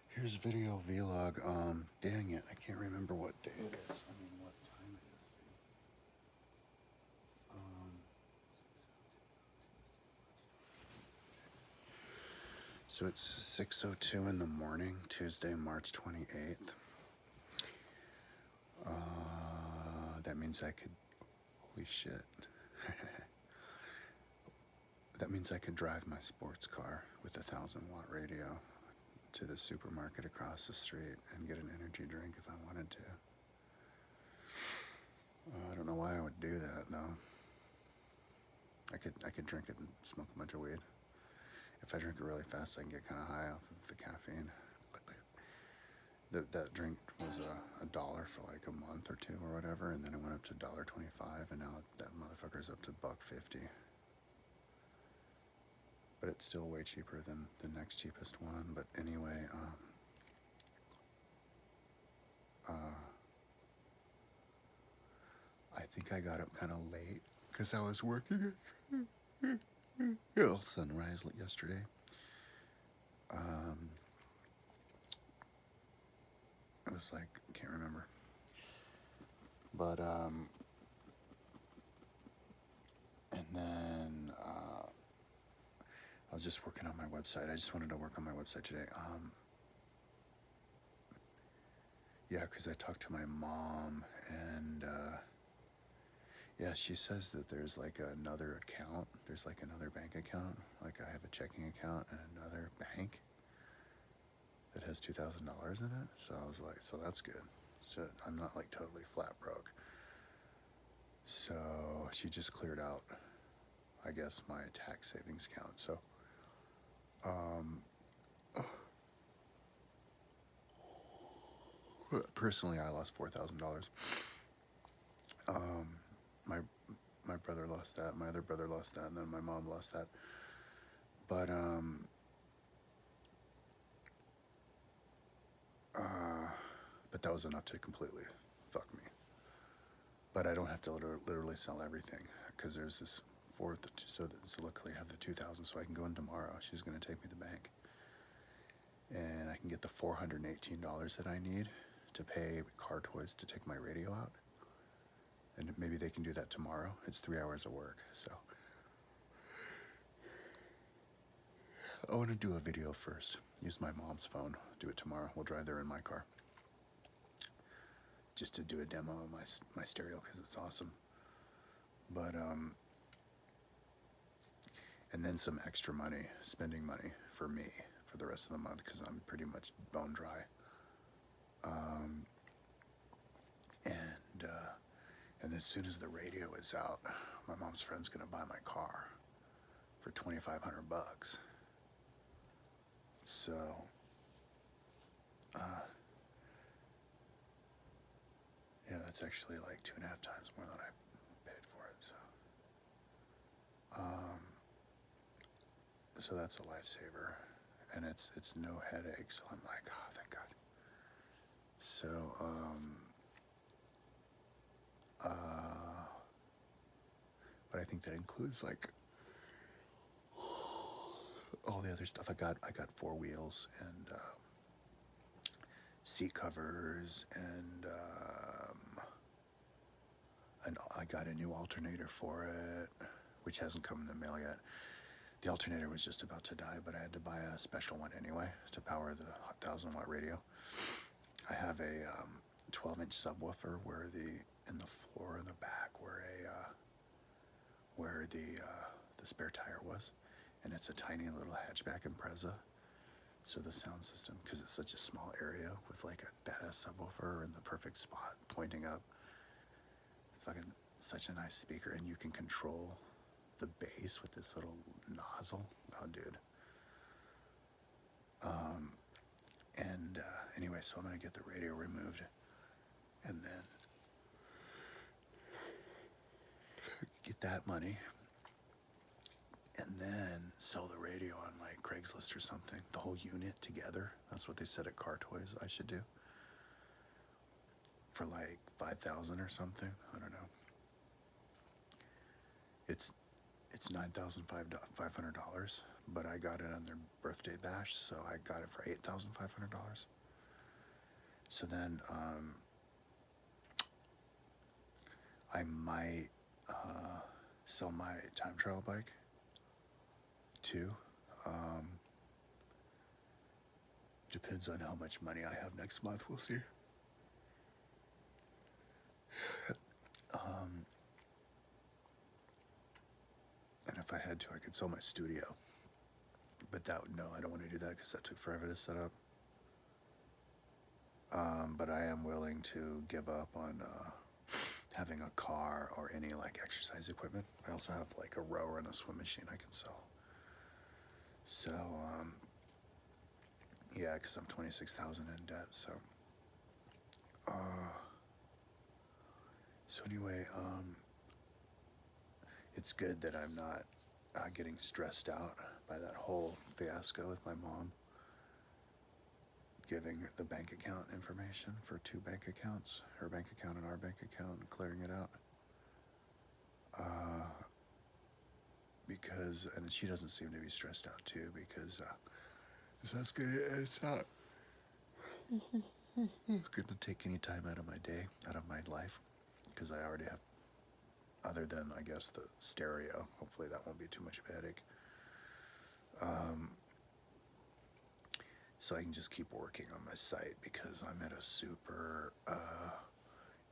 Here's video vlog. Dang it, I can't remember what day it is. I mean, what time it is. So it's 6:02 in the morning, Tuesday, March 28th. That means I could, holy shit. That means I could drive my sports car with a 1,000-watt radio to the supermarket across the street and get an energy drink if I wanted to. I don't know why I would do that though. I could drink it and smoke a bunch of weed. If I drink it really fast, I can get kind of high off of the caffeine. That drink was $1 for like a month or two or whatever, and then it went up to $1.25, and now that motherfucker's up to $1.50. But it's still way cheaper than the next cheapest one. But anyway, I think I got up kind of late because I was working at sunrise yesterday. It was like, can't remember. But, and then, I was just working on my website. I just wanted to work on my website today. Yeah, because I talked to my mom, and, yeah, she says that there's like another account. There's like another bank account. Like I have a checking account and another bank that has $2,000 in it. So I was like, so that's good. So I'm not like totally flat broke. So she just cleared out, I guess, my tax savings account. So, personally, I lost $4,000. My brother lost that. My other brother lost that, and then my mom lost that. But that was enough to completely fuck me. But I don't have to literally sell everything, because there's this fourth. So luckily I have the 2,000, so I can go in tomorrow. She's gonna take me to the bank, and I can get the $418 that I need to pay car toys to take my radio out. And maybe they can do that tomorrow. It's 3 hours of work, so. I want to do a video first. Use my mom's phone. Do it tomorrow. We'll drive there in my car. Just to do a demo of my stereo, because it's awesome. But, and then some extra money, spending money for me for the rest of the month, because I'm pretty much bone dry. And as soon as the radio is out, my mom's friend's gonna buy my car for $2,500. So, yeah, that's actually like 2.5 times more than I paid for it. So that's a lifesaver, and it's no headache. So I'm like, oh, thank God. So, but I think that includes like all the other stuff. I got 4 wheels and seat covers, and I got a new alternator for it, which hasn't come in the mail yet. The alternator was just about to die, but I had to buy a special one anyway to power the 1,000-watt radio. I have a 12-inch subwoofer where in the floor in the back where the spare tire was, and it's a tiny little hatchback Impreza. So the sound system, because it's such a small area with like a badass subwoofer in the perfect spot pointing up, fucking such a nice speaker, and you can control the bass with this little nozzle. Oh, dude. Anyway, so I'm gonna get the radio removed, and then get that money, and then sell the radio on like Craigslist or something. The whole unit together. That's what they said at Car Toys I should do. For like 5,000 or something. I don't know. it's $9,500, but I got it on their birthday bash, so I got it for $8,500. So then I might sell my time trial bike too. Depends on how much money I have next month. We'll see. And if I had to, I could sell my studio. But no, I don't want to do that because that took forever to set up. But I am willing to give up on having a car or any like exercise equipment. I also have like a rower and a swim machine I can sell. So yeah, because I'm 26,000 in debt. So anyway, it's good that I'm not getting stressed out by that whole fiasco with my mom giving the bank account information for two bank accounts, her bank account and our bank account, and clearing it out. Because, and she doesn't seem to be stressed out too, because that's good. It's not going to take any time out of my day, out of my life, because I already have, other than, I guess, the stereo. Hopefully that won't be too much of a headache. So I can just keep working on my site, because I'm at a super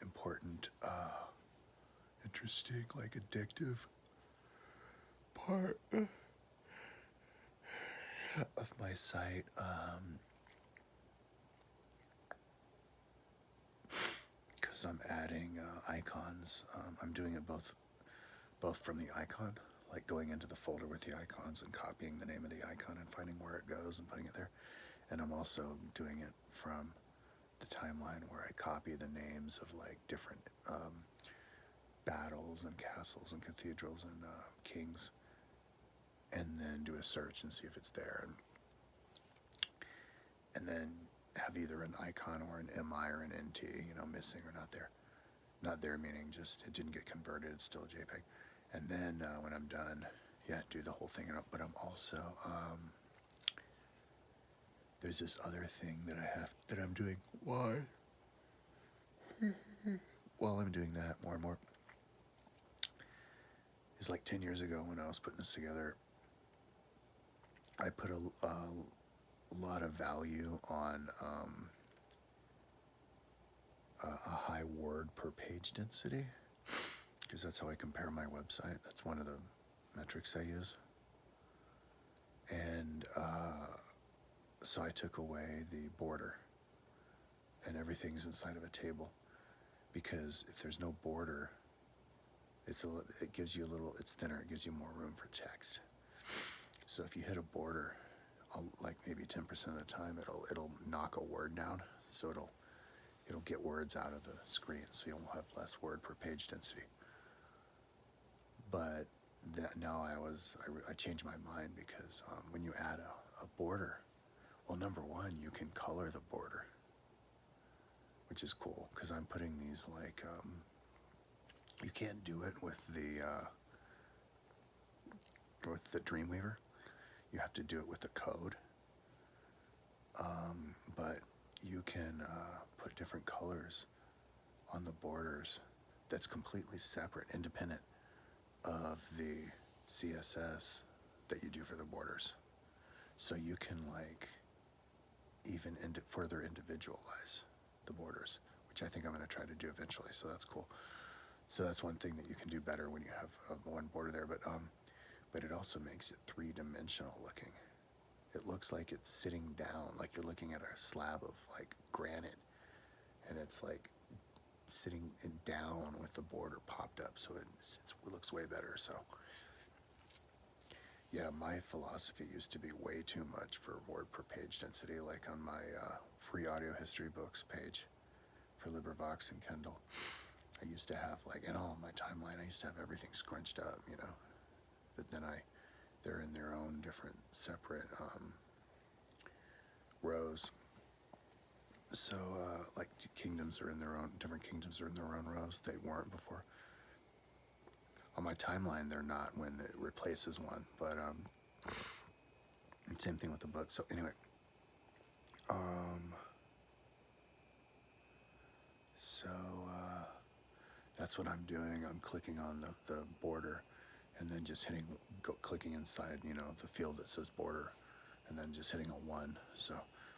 important, interesting, like addictive part of my site. Because I'm adding icons. I'm doing it both from the icon, like going into the folder with the icons and copying the name of the icon and finding where it goes and putting it there. And I'm also doing it from the timeline where I copy the names of like different battles and castles and cathedrals and kings, and then do a search and see if it's there, and then have either an icon or an MI or an NT, missing or not there. Not there meaning just it didn't get converted, it's still a JPEG. And then when I'm done, do the whole thing. But I'm also, there's this other thing that I'm doing. Why? While I'm doing that more and more, is like 10 years ago when I was putting this together, I put a lot of value on a high word per page density, because that's how I compare my website. That's one of the metrics I use. And so I took away the border, and everything's inside of a table, because if there's no border, it gives you it's thinner, it gives you more room for text. So if you hit a border, like maybe 10% of the time, it'll knock a word down, so it'll get words out of the screen, so you'll have less word per page density. But now I changed my mind, because when you add a border, well, number one, you can color the border, which is cool, because I'm putting these like, you can't do it with the Dreamweaver. You have to do it with the code. But you can put different colors on the borders that's completely separate, independent of the CSS that you do for the borders. So you can like even further individualize the borders, which I think I'm going to try to do eventually. So that's cool. So that's one thing that you can do better when you have one border there. But it also makes it three-dimensional looking. It looks like it's sitting down, like you're looking at a slab of like granite, and it's like sitting down with the border popped up, so it looks way better. So yeah, my philosophy used to be way too much for word per page density, like on my free audio history books page for LibriVox and Kindle. I used to have and all my timeline, I used to have everything scrunched up, but then they're in their own different separate rows. So like different kingdoms are in their own rows. They weren't before. On my timeline, they're not when it replaces one, but and same thing with the book. So anyway, so that's what I'm doing. I'm clicking on the border, and then just clicking inside, the field that says border, and then just hitting a 1. So,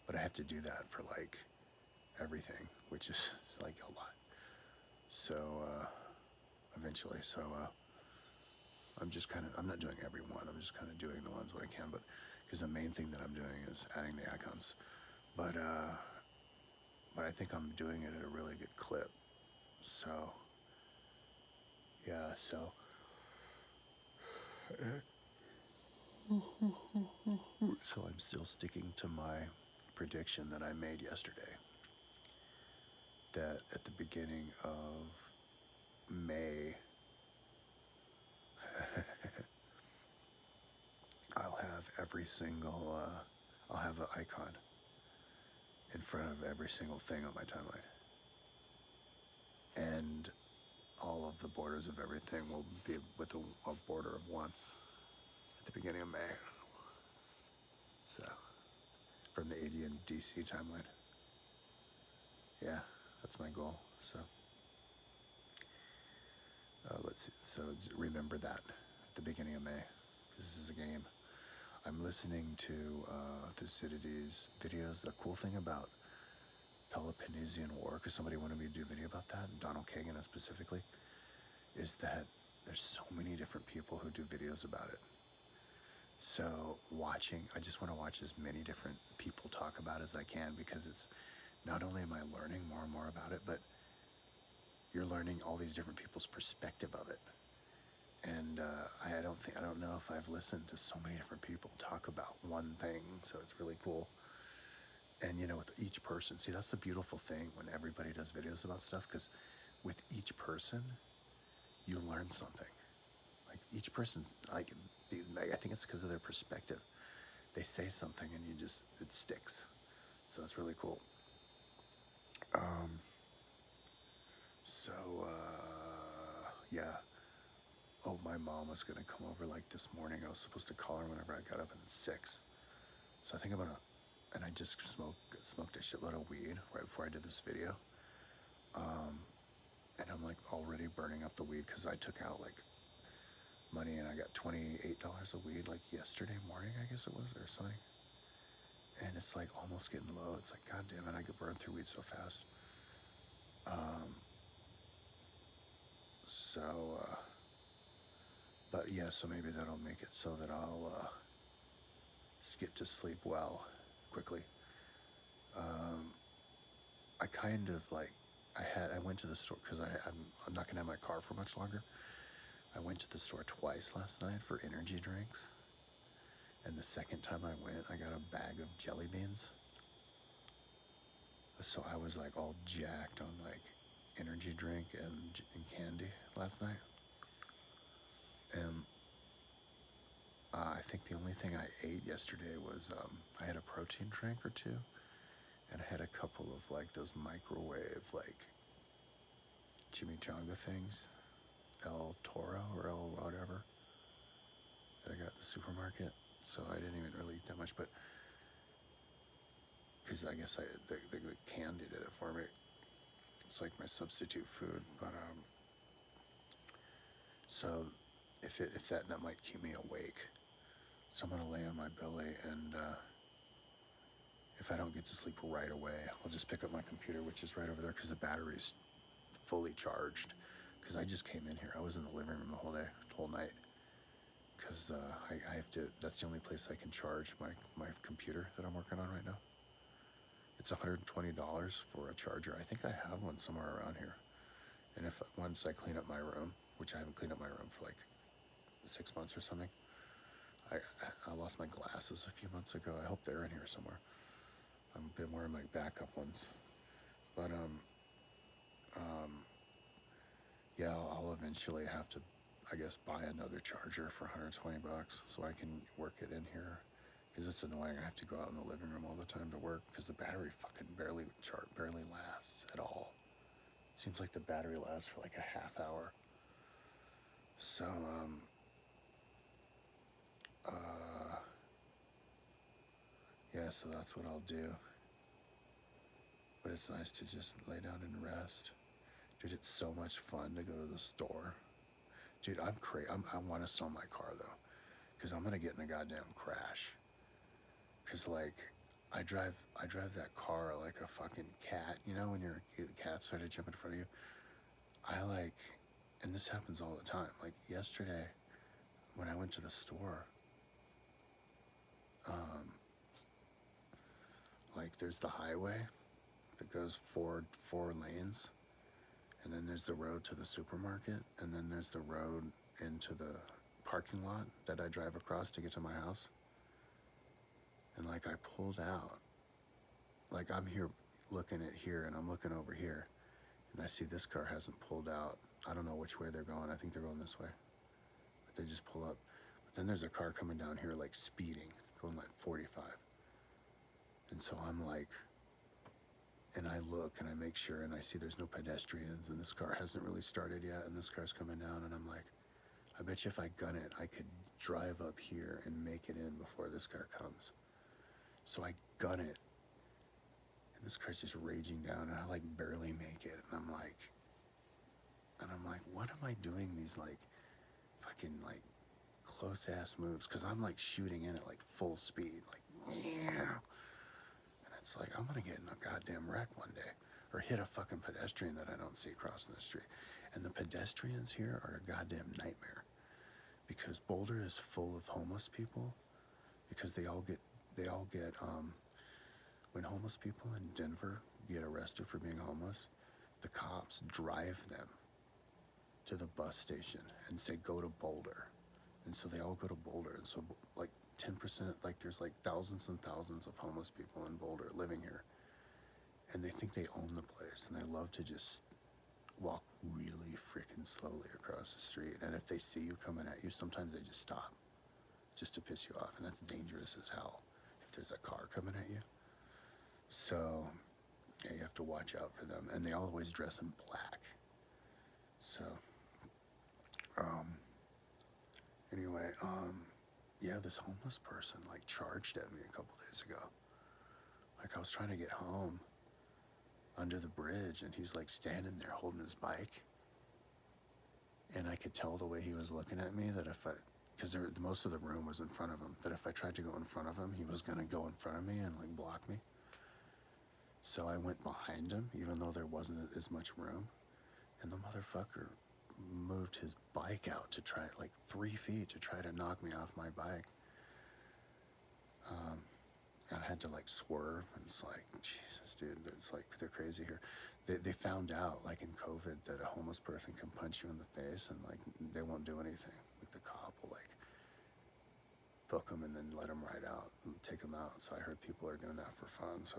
but I have to do that for like everything, which is like a lot. So eventually, I'm not doing every one. I'm just kind of doing the ones when I can, but because the main thing that I'm doing is adding the icons. But I think I'm doing it at a really good clip. So yeah, so I'm still sticking to my prediction that I made yesterday, that at the beginning of May, I'll have I'll have an icon in front of every single thing on my timeline. And all of the borders of everything will be with a border of 1 at the beginning of May. So, from the AD and DC timeline. Yeah, that's my goal. So, let's see. So, remember that at the beginning of May. This is a game. I'm listening to Thucydides' videos. The cool thing about Peloponnesian War, because somebody wanted me to do a video about that, and Donald Kagan specifically, is that there's so many different people who do videos about it. So I just want to watch as many different people talk about it as I can, because it's not only am I learning more and more about it, but you're learning all these different people's perspective of it. And I don't know if I've listened to so many different people talk about one thing, so it's really cool. And with each person, see, that's the beautiful thing when everybody does videos about stuff, because with each person, you learn something. Like each person's, I think it's because of their perspective. They say something and it sticks. So it's really cool. Yeah. Oh, my mom was going to come over like this morning. I was supposed to call her whenever I got up, and it's 6. So I think and I just smoked a shitload of weed right before I did this video. And I'm like already burning up the weed because I took out like money, and I got $28 a weed like yesterday morning, I guess it was, or something. And it's like almost getting low. It's like, God damn it, I could burn through weed so fast. But yeah, so maybe that'll make it so that I'll get to sleep well quickly. I kind of like, I went to the store because I'm not gonna have my car for much longer. I went to the store twice last night for energy drinks. And the second time I went, I got a bag of jelly beans. So I was like all jacked on like energy drink and candy last night. And I think the only thing I ate yesterday was I had a protein drink or 2, and I had a couple of like those microwave like chimichanga things, El Toro or El whatever, that I got at the supermarket. So I didn't even really eat that much, but because I guess the candy did it for me. It's like my substitute food. But so if that might keep me awake. So I'm gonna lay on my belly, and if I don't get to sleep right away, I'll just pick up my computer, which is right over there, because the battery's fully charged. Because I just came in here. I was in the living room the whole night. Because I have to. That's the only place I can charge my computer that I'm working on right now. It's $120 for a charger. I think I have one somewhere around here. And once I clean up my room, which I haven't cleaned up my room for like 6 months or something. I lost my glasses a few months ago. I hope they're in here somewhere. I've been wearing my backup ones. But yeah, I'll eventually have to, I guess, buy another charger for $120 so I can work it in here. Because it's annoying. I have to go out in the living room all the time to work because the battery fucking barely lasts at all. It seems like the battery lasts for like a half hour. So, uh, yeah, so that's what I'll do. But it's nice to just lay down and rest. Dude, it's so much fun to go to the store. Dude, I'm crazy. I want to sell my car though, because I'm gonna get in a goddamn crash. Cause like, I drive that car like a fucking cat. You know when the cat started jumping in front of you. I like, and this happens all the time. Like yesterday, when I went to the store, um, like there's the highway that goes four lanes, and then there's the road to the supermarket, and then there's the road into the parking lot that I drive across to get to my house. And like I pulled out, like I'm here looking at here and I'm looking over here, and I see this car hasn't pulled out. I don't know which way they're going. I think they're going this way. But they just pull up. But then there's a car coming down here like speeding, going like 45. And so I'm like, and I look and I make sure and I see there's no pedestrians and this car hasn't really started yet and this car's coming down and I'm like, I bet you if I gun it, I could drive up here and make it in before this car comes. So I gun it and this car's just raging down and I like barely make it and I'm like, what am I doing these like fucking like close ass moves? Cause I'm like shooting in at like full speed, like, yeah. And it's like, I'm gonna get in a goddamn wreck one day or hit a fucking pedestrian that I don't see crossing the street. And the pedestrians here are a goddamn nightmare because Boulder is full of homeless people because they all get, when homeless people in Denver get arrested for being homeless, the cops drive them to the bus station and say, go to Boulder. And so they all go to Boulder. And so like 10%, like there's like thousands and thousands of homeless people in Boulder living here. And they think they own the place and they love to just walk really freaking slowly across the street. And if they see you coming at you, sometimes they just stop just to piss you off. And that's dangerous as hell if there's a car coming at you. So yeah, you have to watch out for them. And they always dress in black. So, anyway, yeah, this homeless person like charged at me a couple days ago. Like I was trying to get home under the bridge and he's like standing there holding his bike. And I could tell the way he was looking at me that if I, because most of the room was in front of him, that if I tried to go in front of him, he was gonna go in front of me and like block me. So I went behind him, even though there wasn't as much room. And the motherfucker moved his bike out to try, like 3 feet to try to knock me off my bike. I had to like swerve, and it's like, Jesus, dude, it's like they're crazy here. They found out, like in COVID, that a homeless person can punch you in the face and like they won't do anything. Like the cop will like book them and then let them ride out and take them out. So I heard people are doing that for fun. So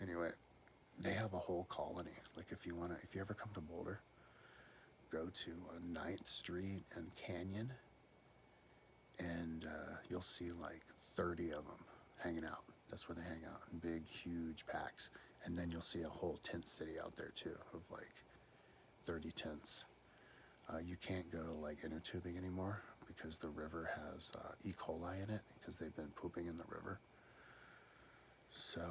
anyway, they have a whole colony. Like if you ever come to Boulder, go to 9th Street and Canyon, and you'll see like 30 of them hanging out. That's where they hang out in big, huge packs. And then you'll see a whole tent city out there too of like 30 tents. You can't go like inner tubing anymore because the river has E. coli in it because they've been pooping in the river. So,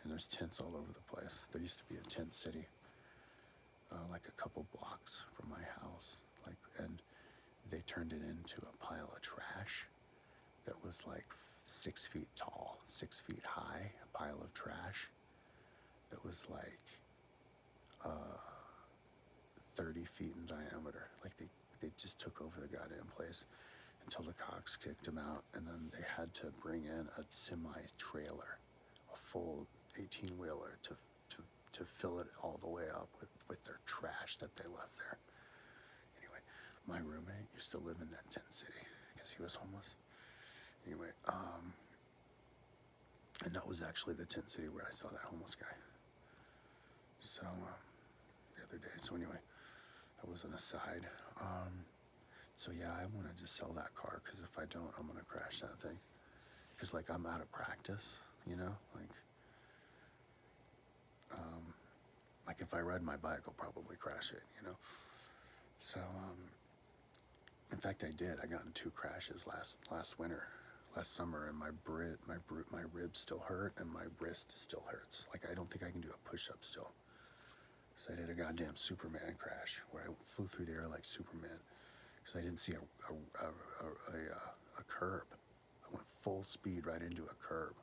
and there's tents all over the place. There used to be a tent city like a couple blocks from my house. Like, and they turned it into a pile of trash that was like 6 feet tall, 6 feet high, a pile of trash that was like 30 feet in diameter. Like they just took over the goddamn place until the cops kicked them out, and then they had to bring in a semi-trailer, a full 18-wheeler to fill it all the way up with their trash that they left there. Anyway, my roommate used to live in that tent city because he was homeless. Anyway, and that was actually the tent city where I saw that homeless guy. So, the other day. So anyway, that was an aside. So yeah, I want to just sell that car because if I don't, I'm going to crash that thing. Because like I'm out of practice, you know? Like if I ride my bike, I'll probably crash it, you know? So, in fact, I did. I got in 2 crashes last winter, last summer, and my ribs still hurt, and my wrist still hurts. Like, I don't think I can do a push-up still. So I did a goddamn Superman crash where I flew through the air like Superman because I didn't see a curb. I went full speed right into a curb,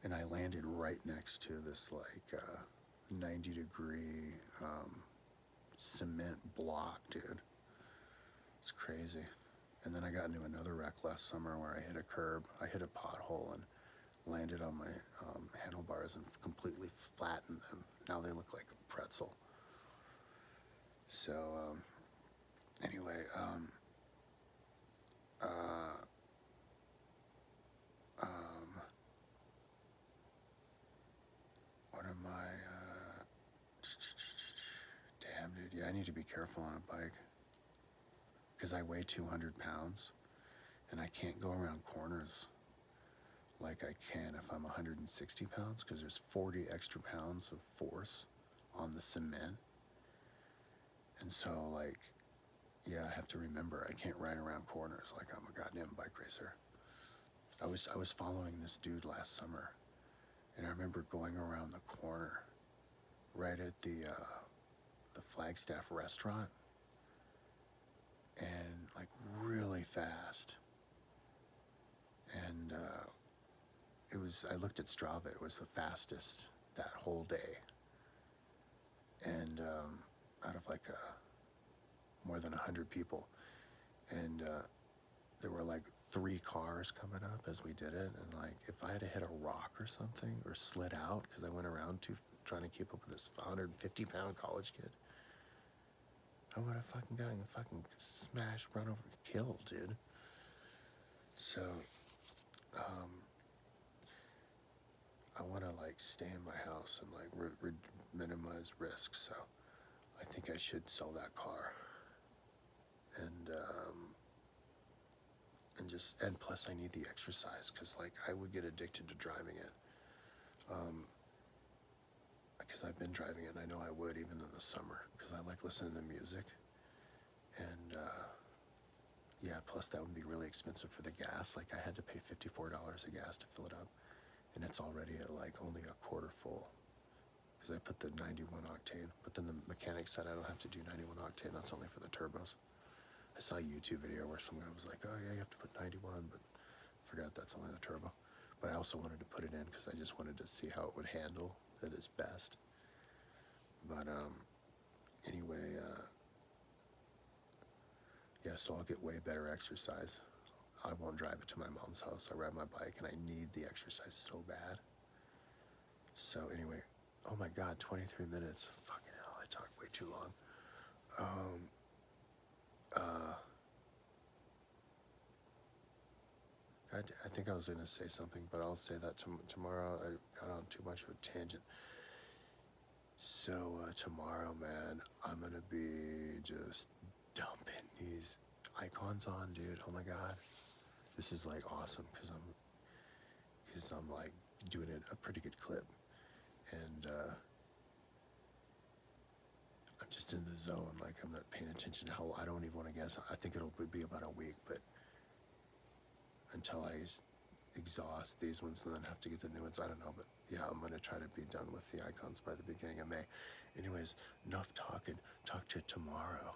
and I landed right next to this like 90-degree cement block, dude. It's crazy. And then I got into another wreck last summer where I hit a curb. I hit a pothole and landed on my handlebars and completely flattened them. Now they look like a pretzel. So anyway, what am I? Damn, dude. Yeah, I need to be careful on a bike because I weigh 200 pounds and I can't go around corners like I can if I'm 160 pounds because there's 40 extra pounds of force on the cement. And so, like, yeah, I have to remember I can't ride around corners like I'm a goddamn bike racer. I was following this dude last summer, and I remember going around the corner right at the Flagstaff restaurant, and like really fast. And I looked at Strava. It was the fastest that whole day, and out of like more than 100 people, and there were like 3 cars coming up as we did it, and like if I had to hit a rock or something or slid out because I went around trying to keep up with this 150-pound college kid, I would have fucking gotten fucking smashed, run over, killed, dude. So, I want to like stay in my house and like minimize risk. So, I think I should sell that car, and plus I need the exercise because like I would get addicted to driving it. Because I've been driving it and I know I would even in the summer because I like listening to music. And yeah, plus that would be really expensive for the gas. Like I had to pay $54 a gas to fill it up, and it's already at like only a quarter full because I put the 91 octane. But then the mechanic said I don't have to do 91 octane. That's only for the turbos. I saw a YouTube video where some guy was like, "Oh yeah, you have to put 91," but forgot that's only the turbo. But I also wanted to put it in because I just wanted to see how it would handle at its best. But anyway, yeah, so I'll get way better exercise. I won't drive it to my mom's house. I ride my bike and I need the exercise so bad. So anyway, oh my God, 23 minutes. Fucking hell, I talked way too long. I think I was going to say something, but I'll say that tomorrow. I got on too much of a tangent. So tomorrow, man, I'm going to be just dumping these icons on, dude. Oh my God. This is like awesome because I'm like doing it a pretty good clip. And I'm just in the zone. Like I'm not paying attention to how, I don't even want to guess. I think it'll be about a week, but until I exhaust these ones and then have to get the new ones, I don't know. But yeah, I'm going to try to be done with the icons by the beginning of May. Anyways, enough talking. Talk to you tomorrow.